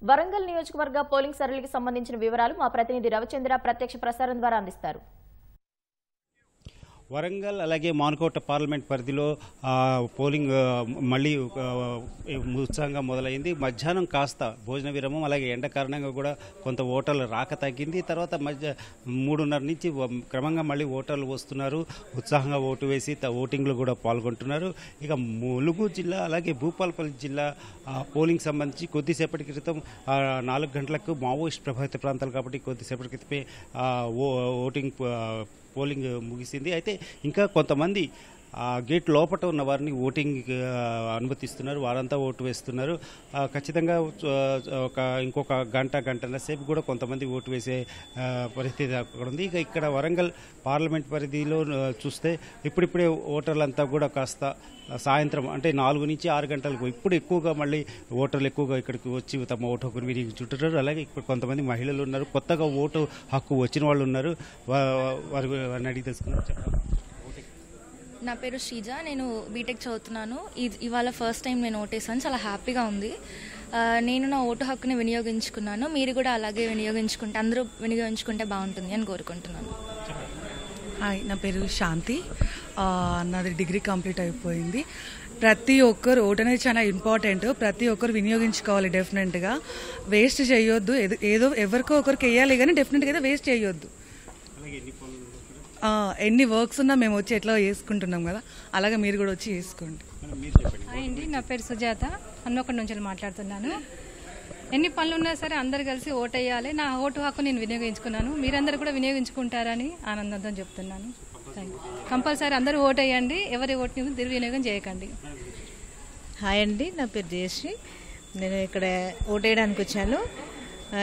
వరంగల్ నియోజకవర్గ పోలింగ్ సరళికి సంబంధించిన వివరాలు మా ప్రతినిధి రవిచంద్ర ప్రత్యక్ష ప్రసారం ద్వారా అందిస్తారు. వరంగల్ అలాగే మానుకోట పార్లమెంట్ పరిధిలో పోలింగ్ మళ్ళీ ఉత్సాహంగా మొదలైంది. మధ్యాహ్నం కాస్త భోజన విరామం అలాగే ఎండ కారణంగా కూడా కొంత ఓటర్లు రాక తగ్గింది. తర్వాత 3:30 నుంచి క్రమంగా మళ్ళీ ఓటర్లు వస్తున్నారు. ఉత్సాహంగా ఓటు వేసి ఓటింగ్లో కూడా పాల్గొంటున్నారు. ఇక ములుగు జిల్లా అలాగే భూపాలపల్లి జిల్లా పోలింగ్ సంబంధించి కొద్దిసేపటి క్రితం 4 గంటలకు మావోయిస్ట్ ప్రభావిత ప్రాంతాలు కాబట్టి కొద్దిసేపటి క్రితమే పోలింగ్ ముగిసింది. అయితే ఇంకా కొంతమంది గేట్ లోపల ఉన్న వారిని ఓటింగ్ అనుమతిస్తున్నారు. వారంతా ఓటు వేస్తున్నారు. ఖచ్చితంగా ఇంకొక గంటన్నర సేపు కూడా కొంతమంది ఓటు వేసే పరిస్థితి అక్కడ ఉంది. ఇక ఇక్కడ వరంగల్ పార్లమెంట్ పరిధిలో చూస్తే ఇప్పుడిప్పుడే ఓటర్లంతా కూడా కాస్త సాయంత్రం అంటే 4 నుంచి 6 గంటలకు ఇప్పుడు ఎక్కువగా మళ్ళీ ఓటర్లు ఎక్కువగా ఇక్కడికి వచ్చి తమ ఓటు హక్కును వినియోగించుకుంటున్నారు. అలాగే ఇప్పుడు కొంతమంది మహిళలు ఉన్నారు, కొత్తగా ఓటు హక్కు వచ్చిన వాళ్ళు ఉన్నారు. వారిని అడిగి తెలుసుకున్నారు. చెప్పండి. నా పేరు శ్రీజ, నేను బీటెక్ చదువుతున్నాను. ఇవాళ ఫస్ట్ టైం నేను ఓటేసాను, చాలా హ్యాపీగా ఉంది. నేను నా ఓటు హక్కుని వినియోగించుకున్నాను. మీరు కూడా అలాగే అందరూ వినియోగించుకుంటే బాగుంటుంది అని కోరుకుంటున్నాను. హాయ్, నా పేరు శాంతి. నాది డిగ్రీ కంప్లీట్ అయిపోయింది. ప్రతి ఒక్కరు ఓటు అనేది చాలా ఇంపార్టెంట్. ప్రతి ఒక్కరు వినియోగించుకోవాలి. డెఫినెట్గా వేస్ట్ చేయొద్దు. ఏదో ఎవరికో ఒకరికి వేయాలి కానీ డెఫినెట్గా అయితే వేస్ట్ చేయొద్దు. ఎన్ని వర్క్స్ ఉన్నా మేము వచ్చి ఎట్లా చేసుకుంటున్నాం కదా, అలాగే మీరు కూడా వచ్చి చేసుకోండి. హాయ్ అండి, నా పేరు సుజాత, హన్మకొండ నుంచి మాట్లాడుతున్నాను. ఎన్ని పనులు ఉన్నా సరే అందరు కలిసి ఓటు వేయాలి. నా ఓటు హక్కు నేను వినియోగించుకున్నాను. మీరందరూ కూడా వినియోగించుకుంటారని ఆనందంతో చెప్తున్నాను. కంపల్సరీ అందరూ ఓటు వేయండి. ఎవరి ఓటుని దుర్వినియోగం చేయకండి. హాయ్ అండి, నా పేరు జయశ్రీ. నేను ఇక్కడ ఓటు వేయడానికి వచ్చాను.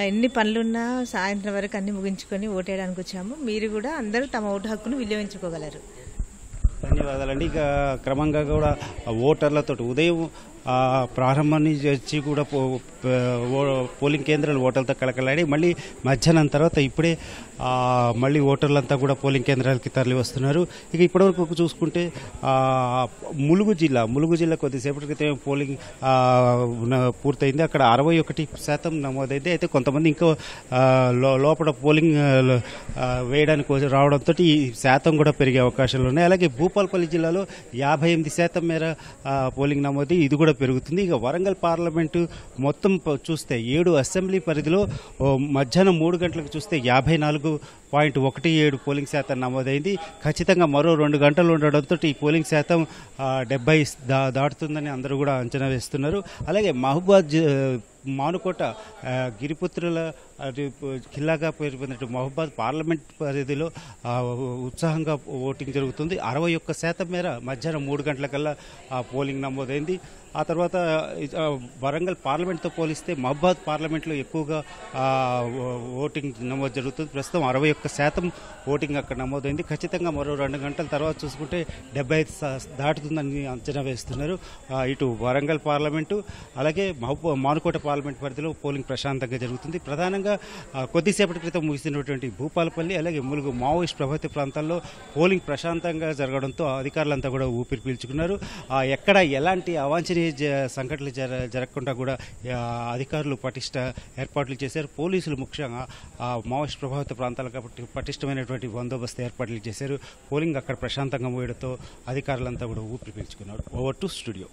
ఎన్ని పనులున్నా సాయంత్రం వరకు అన్ని ముగించుకొని ఓటేయడానికి వచ్చాము. మీరు కూడా అందరూ తమ ఓటు హక్కును వినియోగించుకోగలరు. ధన్యవాదాలండి. ఇక క్రమంగా కూడా ఓటర్లతో ఉదయం ప్రారంభం నుంచి కూడా పోలింగ్ కేంద్రాలు ఓటర్లతో కలకలాడి మళ్ళీ మధ్యాహ్నం తర్వాత ఇప్పుడే మళ్ళీ ఓటర్లంతా కూడా పోలింగ్ కేంద్రాలకి తరలి వస్తున్నారు. ఇక ఇప్పటివరకు చూసుకుంటే ములుగు జిల్లా కొద్దిసేపటి క్రితం పోలింగ్ పూర్తయింది. అక్కడ 61% నమోదైంది. అయితే కొంతమంది ఇంకో లోపల పోలింగ్ వేయడానికి రావడంతో ఈ శాతం కూడా పెరిగే అవకాశాలు ఉన్నాయి. అలాగే భూపాలపల్లి జిల్లాలో 58% మేర పోలింగ్ నమోదు, ఇది కూడా పెరుగుతుంది. ఇక వరంగల్ పార్లమెంటు మొత్తం చూస్తే 7 అసెంబ్లీ పరిధిలో మధ్యాహ్నం 3 గంటలకు చూస్తే 54.17 పోలింగ్ శాతం నమోదైంది. ఖచ్చితంగా మరో 2 గంటలు ఉండడంతో ఈ పోలింగ్ శాతం 70 దాటుతుందని అందరూ కూడా అంచనా వేస్తున్నారు. అలాగే మానుకోట గిరిపుత్రుల కిల్లాగా పేరు పొందినట్టు మహబూబాద్ పార్లమెంట్ పరిధిలో ఉత్సాహంగా ఓటింగ్ జరుగుతుంది. 61% మేర మధ్యాహ్నం 3 గంటలకల్లా పోలింగ్ నమోదైంది. ఆ తర్వాత వరంగల్ పార్లమెంట్తో పోలిస్తే మహబూబాద్ పార్లమెంట్లో ఎక్కువగా ఓటింగ్ నమోదు జరుగుతుంది. ప్రస్తుతం 61% ఓటింగ్ అక్కడ నమోదైంది. ఖచ్చితంగా మరో 2 గంటల తర్వాత చూసుకుంటే 75 దాటుతుందని అంచనా వేస్తున్నారు. ఇటు వరంగల్ పార్లమెంటు అలాగే మానుకోట పార్లమెంట్ పరిధిలో పోలింగ్ ప్రశాంతంగా జరుగుతుంది. ప్రధానంగా కొద్దిసేపటి క్రితం ముగిసినటువంటి భూపాలపల్లి అలాగే ములుగు మావోయిస్ట్ ప్రభావిత ప్రాంతాల్లో పోలింగ్ ప్రశాంతంగా జరగడంతో అధికారులంతా కూడా ఊపిరి పీల్చుకున్నారు. ఎక్కడ ఎలాంటి అవాంఛనీయ సంఘటనలు జరగకుండా కూడా అధికారులు పటిష్ట ఏర్పాట్లు చేశారు. పోలీసులు ముఖ్యంగా మావోయిస్ట్ ప్రభావిత ప్రాంతాలు కాబట్టి పటిష్టమైనటువంటి బందోబస్తు ఏర్పాట్లు చేశారు. పోలింగ్ అక్కడ ప్రశాంతంగా మోయడంతో అధికారులంతా కూడా ఊపిరి పీల్చుకున్నారు. Over to studio.